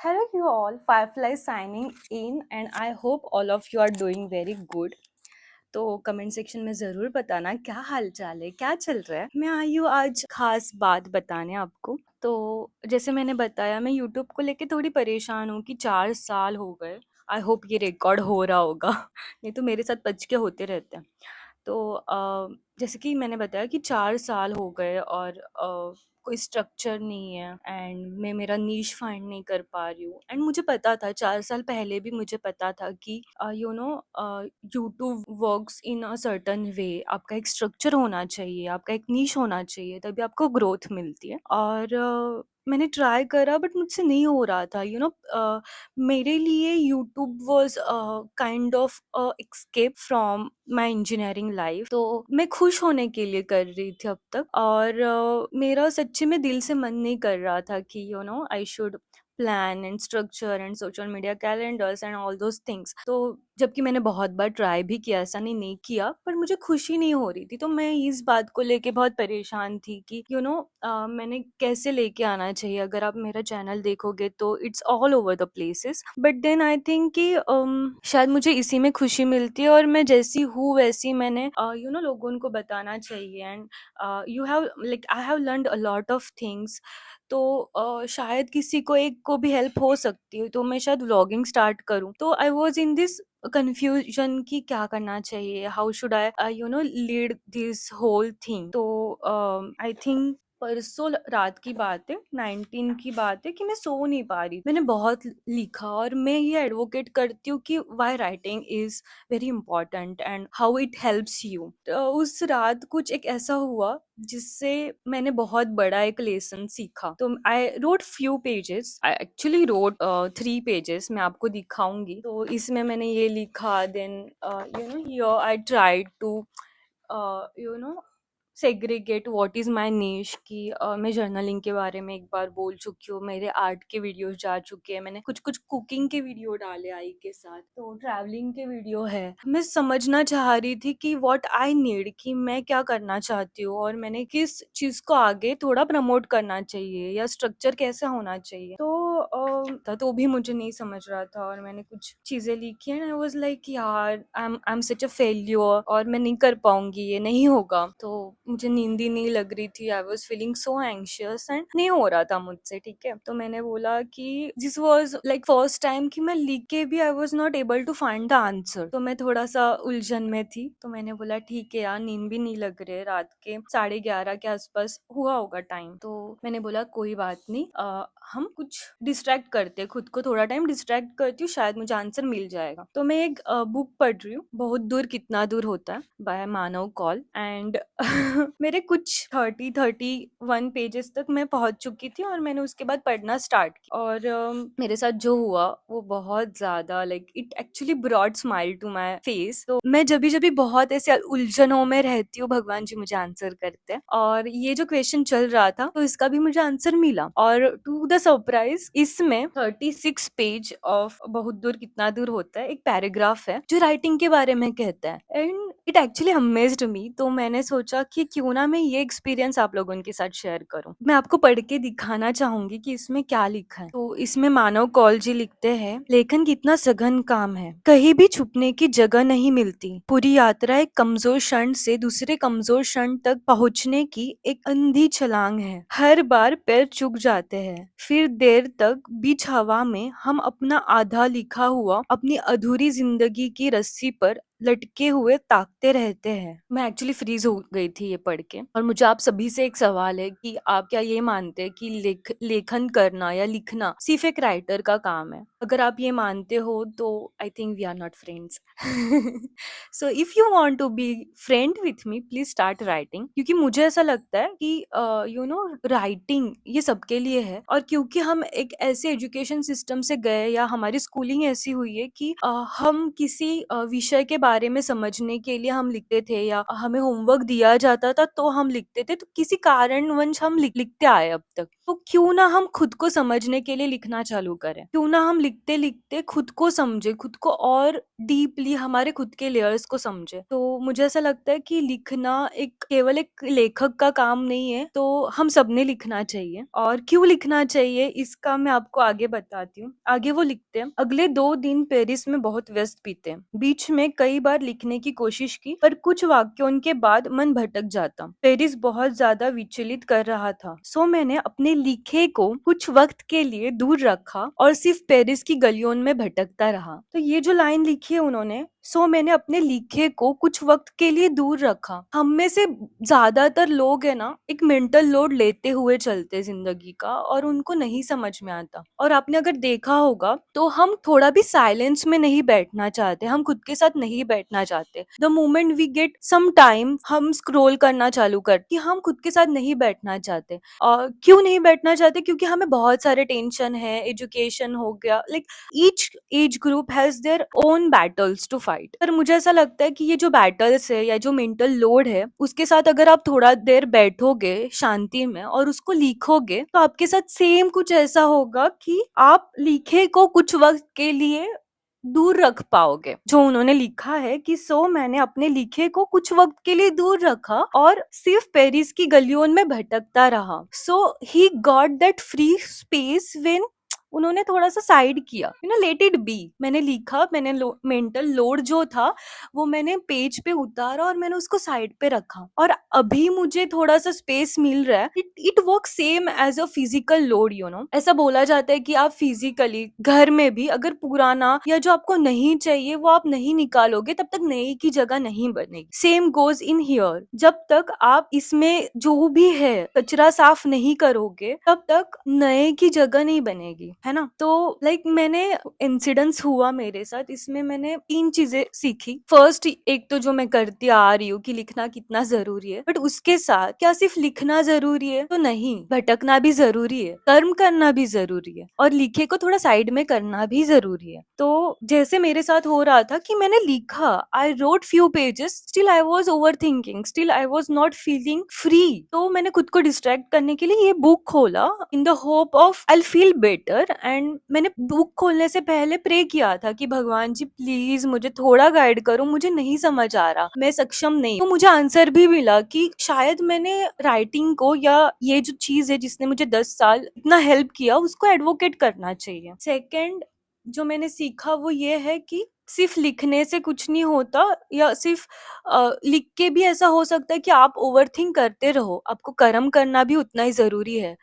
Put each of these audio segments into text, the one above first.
Hello, you all. Firefly signing in, and I hope all of you are doing very good. तो comment section में ज़रूर बताना क्या हाल चाल है, क्या चल रहा है। मैं आई हूँ आज खास बात बताने आपको। तो जैसे मैंने बताया, मैं यूट्यूब को लेके थोड़ी परेशान हूँ कि 4 साल हो गए। आई होप ये रिकॉर्ड हो रहा होगा नहीं तो मेरे साथ बच के होते रहते हैं। तो जैसे कि मैंने बताया कि 4 साल हो गए और कोई स्ट्रक्चर नहीं है एंड मैं मेरा नीश फाइंड नहीं कर पा रही हूँ। एंड मुझे पता था 4 साल पहले भी मुझे पता था कि YouTube works in a certain way. आपका एक स्ट्रक्चर होना चाहिए, आपका एक नीश होना चाहिए, तभी आपको ग्रोथ मिलती है। और मैंने ट्राई करा बट मुझसे नहीं हो रहा था। मेरे लिए YouTube was kind of escape from my engineering life. तो मैं खुश होने के लिए कर रही थी अब तक, और मेरा सच्ची में दिल से मन नहीं कर रहा था कि I should plan and structure and social media calendars and all those things. तो जबकि मैंने बहुत बार ट्राई भी किया, ऐसा नहीं किया, पर मुझे खुशी नहीं हो रही थी। तो मैं इस बात को लेके बहुत परेशान थी कि मैंने कैसे लेके आना चाहिए। अगर आप मेरा चैनल देखोगे तो it's all over the places, but then I think कि शायद मुझे इसी में खुशी मिलती है, और मैं जैसी हूँ वैसी मैंने लोगों को बताना चाहिए। And you have like I have learned a lot of things. तो शायद किसी को एक को भी हेल्प हो सकती है, तो मैं शायद व्लॉगिंग स्टार्ट करूँ। तो I was in this confusion कि क्या करना चाहिए, how should I lead this whole thing. तो आई थिंक परसों रात की बात है, 19 की बात है, कि मैं सो नहीं पा रही। मैंने बहुत लिखा, और मैं ये एडवोकेट करती हूँ कि why writing is very important and how it helps you. उस रात कुछ एक ऐसा हुआ जिससे मैंने बहुत बड़ा एक लेसन सीखा। तो I wrote few pages, I actually wrote 3 pages, मैं आपको दिखाऊंगी। तो इसमें मैंने ये लिखा, then here I try to segregate what is my niche. कि मैं जर्नलिंग के बारे में एक बार बोल चुकी हूँ, मेरे आर्ट के वीडियोस जा चुके हैं, मैंने कुछ कुछ कुकिंग के वीडियो डाले आई के साथ, तो ट्रैवलिंग के वीडियो है। मैं समझना चाह रही थी कि व्हाट आई नीड, कि मैं क्या करना चाहती हूँ, और मैंने किस चीज को आगे थोड़ा प्रमोट करना चाहिए, या स्ट्रक्चर कैसा होना चाहिए। तो भी मुझे नहीं समझ रहा था, और मैंने कुछ चीजें लिखी एंड आई वाज लाइक यार I am such a failure, और मैं नहीं कर पाऊंगी, ये नहीं होगा। तो मुझे नींद ही नहीं लग रही थी, I was feeling so anxious and नहीं हो रहा था मुझसे। ठीक है, तो मैंने बोला कि this was like first time कि मैं लिख के भी I was not able to find the answer. तो मैं थोड़ा सा उलझन में थी, तो मैंने बोला ठीक है यार, नींद भी नहीं लग रही है, रात के 11:30 के आसपास हुआ होगा टाइम। तो मैंने बोला कोई बात नहीं, हम कुछ डिस्ट्रैक्ट करते हैं, खुद को थोड़ा टाइम डिस्ट्रैक्ट करती हूँ, शायद मुझे आंसर मिल जाएगा। तो मैं एक बुक पढ़ रही हूँ, बहुत दूर कितना दूर होता है, बाय मानव कौल। एंड मेरे कुछ 31 तक मैं पहुंच चुकी थी, और मैंने उसके बाद पढ़ना स्टार्ट किया। और मेरे साथ जो हुआ वो बहुत ज्यादा like it actually broad smile to my face. तो मैं जब भी बहुत ऐसे उलझनों में रहती हूँ, भगवान जी मुझे आंसर करते हैं, और ये जो क्वेश्चन चल रहा था तो इसका भी मुझे आंसर मिला। और टू द सरप्राइज, इसमें 36 पेज ऑफ बहुत दूर कितना दूर होता है एक पैराग्राफ है जो राइटिंग के बारे में कहता है, एंड इट एक्चुअली अमेज्ड मी। तो मैंने सोचा कि क्यों ना मैं ये एक्सपीरियंस आप लोगों के साथ शेयर करूं। मैं आपको पढ़ के दिखाना चाहूंगी कि इसमें क्या लिखा है। तो इसमें मानव कौल जी लिखते हैं, लेखन कितना सघन काम है, कहीं भी छुपने की जगह नहीं मिलती। पूरी यात्रा एक कमजोर क्षण से दूसरे कमजोर क्षण तक पहुंचने की एक अंधी छलांग है। हर बार पैर चुक जाते हैं, फिर देर तक बीच हवा में हम अपना आधा लिखा हुआ अपनी अधूरी जिंदगी की रस्सी पर लटके हुए ताकते रहते हैं। मैं एक्चुअली फ्रीज हो गई थी ये पढ़ के, और मुझे आप सभी से एक सवाल है कि आप क्या ये मानते हैं कि लेखन करना या लिखना सिर्फ एक राइटर का काम है? अगर आप ये मानते हो तो I think we are not friends. So if you want to be friend with me, please start writing, क्योंकि मुझे ऐसा लगता है कि राइटिंग ये सबके लिए है। और क्योंकि हम एक ऐसे एजुकेशन सिस्टम से गए, या हमारी स्कूलिंग ऐसी हुई है कि हम किसी विषय के बारे में समझने के लिए हम लिखते थे, या हमें होमवर्क दिया जाता था तो हम लिखते थे, तो किसी कारणवश हम लिखते आए अब तक। तो क्यों ना हम खुद को समझने के लिए लिखना चालू करें, क्यों ना हम लिखते लिखते खुद को समझे, खुद को और डीपली हमारे खुद के लेयर्स को समझे। तो मुझे ऐसा लगता है कि लिखना एक केवल एक लेखक का काम नहीं है, तो हम सबने लिखना चाहिए। और क्यों लिखना चाहिए इसका मैं आपको आगे बताती हूँ। आगे वो लिखते हैं, अगले 2 दिन पेरिस में बहुत व्यस्त बीते, बीच में कई बार लिखने की कोशिश की पर कुछ वाक्यों के बाद मन भटक जाता। पेरिस बहुत ज्यादा विचलित कर रहा था, सो मैंने अपने लिखे को कुछ वक्त के लिए दूर रखा और सिर्फ पेरिस की गलियों में भटकता रहा। तो ये जो लाइन लिखी है उन्होंने, सो मैंने अपने लिखे को कुछ वक्त के लिए दूर रखा। हम में से ज्यादातर लोग है ना, एक मेंटल लोड लेते हुए चलते जिंदगी का और उनको नहीं समझ में आता। और आपने अगर देखा होगा तो हम थोड़ा भी साइलेंस में नहीं बैठना चाहते, हम खुद के साथ नहीं बैठना चाहते। The moment we get some time हम स्क्रॉल करना चालू करते, हम खुद के साथ नहीं बैठना चाहते। और क्यों नहीं बैठना चाहते? क्योंकि हमें बहुत सारे टेंशन है, एजुकेशन हो गया, like each age group has their own battles to fight. पर मुझे ऐसा लगता है कि ये जो बैटल्स है या जो मेंटल लोड है, उसके साथ अगर आप थोड़ा देर बैठोगे शांति में और उसको लिखोगे, तो आपके साथ सेम कुछ ऐसा होगा कि आप लिखे को कुछ वक्त के लिए दूर रख पाओगे। जो उन्होंने लिखा है कि सो मैंने अपने लिखे को कुछ वक्त के लिए दूर रखा और सिर्फ पेरिस की गलियों में भटकता रहा। So he got that free space when उन्होंने थोड़ा सा साइड किया, लेट इट बी। मैंने लिखा, मैंने मेंटल लोड जो था वो मैंने पेज पे उतारा और मैंने उसको साइड पे रखा, और अभी मुझे थोड़ा सा स्पेस मिल रहा है। It it work same as a physical load, ऐसा बोला जाता है कि आप फिजिकली घर में भी अगर पुराना या जो आपको नहीं चाहिए वो आप नहीं निकालोगे, तब तक नए की जगह नहीं बनेगी। सेम गोज इन हियर, जब तक आप इसमें जो भी है कचरा साफ नहीं करोगे तब तक नए की जगह नहीं बनेगी, है ना। तो लाइक मैंने इंसिडेंस हुआ मेरे साथ, इसमें मैंने 3 चीजें सीखी। फर्स्ट, एक तो जो मैं करती आ रही हूँ कि लिखना कितना जरूरी है, बट उसके साथ क्या सिर्फ लिखना जरूरी है? तो नहीं, भटकना भी जरूरी है, कर्म करना भी जरूरी है, और लिखे को थोड़ा साइड में करना भी जरूरी है। तो जैसे मेरे साथ हो रहा था कि मैंने लिखा, आई wrote few pages, still I was over thinking, still I was not feeling free. तो मैंने खुद को डिस्ट्रैक्ट करने के लिए ये बुक खोला in the hope of I feel better. And मैंने बुक खोलने से पहले प्रे किया था कि भगवान जी प्लीज मुझे थोड़ा गाइड करो, मुझे नहीं समझ आ रहा, मैं सक्षम नहीं। तो मुझे आंसर भी मिला कि शायद मैंने राइटिंग को, या ये जो चीज है जिसने मुझे 10 साल इतना हेल्प किया, उसको एडवोकेट करना चाहिए। सेकेंड जो मैंने सीखा वो ये है कि सिर्फ लिखने से कुछ नहीं होता, या सिर्फ लिख के भी ऐसा हो सकता है कि आप ओवरथिंक करते रहो, आपको कर्म करना भी उतना ही जरूरी है।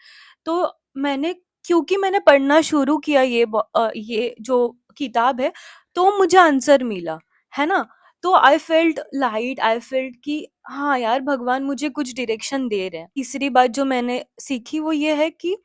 तो मैंने, क्योंकि मैंने पढ़ना शुरू किया ये जो किताब है, तो मुझे आंसर मिला, है ना। तो I felt light, I felt कि हाँ यार, भगवान मुझे कुछ डायरेक्शन दे रहे हैं। तीसरी बात जो मैंने सीखी वो ये है कि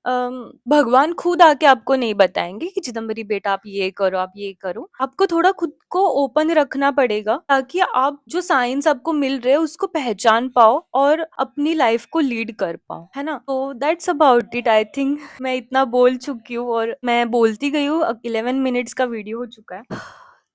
भगवान खुद आके आपको नहीं बताएंगे कि चिदम्बरी बेटा आप ये करो, आप ये करो। आपको थोड़ा खुद को ओपन रखना पड़ेगा ताकि आप जो साइंस आपको मिल रहे हैं उसको पहचान पाओ और अपनी लाइफ को लीड कर पाओ, है ना। तो that's about it. I think मैं इतना बोल चुकी हूँ और मैं बोलती गई हूँ। 11 मिनट्स का वीडियो हो चुका है।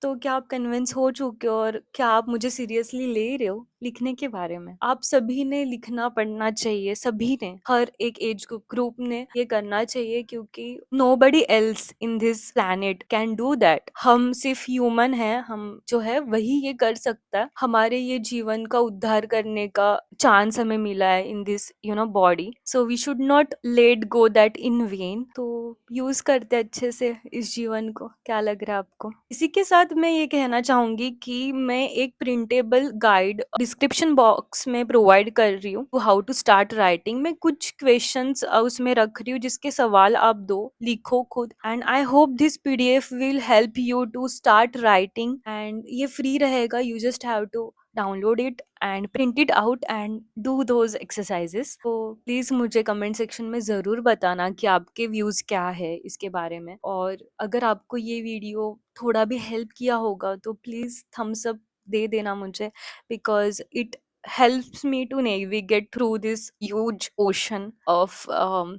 तो क्या आप कन्विंस हो चुके हो, और क्या आप मुझे सीरियसली ले रहे हो लिखने के बारे में? आप सभी ने लिखना पढ़ना चाहिए, सभी ने, हर एक एज ग्रुप ने ये करना चाहिए, क्योंकि nobody else in this planet can do that. हम सिर्फ ह्यूमन हैं, हम जो है वही ये कर सकता है। हमारे ये जीवन का उद्धार करने का चांस हमें मिला है in this body, so we should not let go that in vain. तो यूज करते अच्छे से इस जीवन को। क्या लग रहा है आपको? इसी के साथ मैं ये कहना चाहूंगी कि मैं एक प्रिंटेबल गाइड डिस्क्रिप्शन बॉक्स में प्रोवाइड कर रही हूँ to how to start writing. मैं कुछ क्वेश्चंस उसमें रख रही हूँ जिसके सवाल आप दो, लिखो खुद, and I hope this PDF will help you to start writing. And ये फ्री रहेगा, you just have to download it and print it out and do those exercises. तो प्लीज मुझे कमेंट सेक्शन में जरूर बताना कि आपके व्यूज क्या है इसके बारे में। और अगर आपको ये वीडियो थोड़ा भी हेल्प किया होगा तो प्लीज थम्स अप दे देना मुझे, because it helps me to navigate through this huge ocean of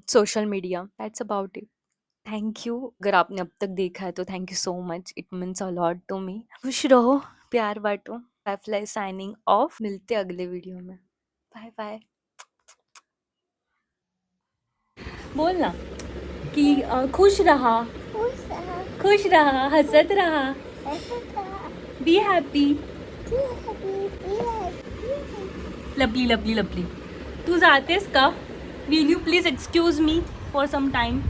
social media. That's about it. Thank you. अगर आपने अब तक देखा है तो thank you so much, it means a lot to me. खुश रहो, प्यार बांटो। फ्लाई साइनिंग ऑफ, मिलते अगले वीडियो में। Bye bye. बोल ना कि खुश रहा, खुश रहा, हसत रहा, be happy, lovely lovely lovely. तू जातेस का? Will you please excuse me for some time?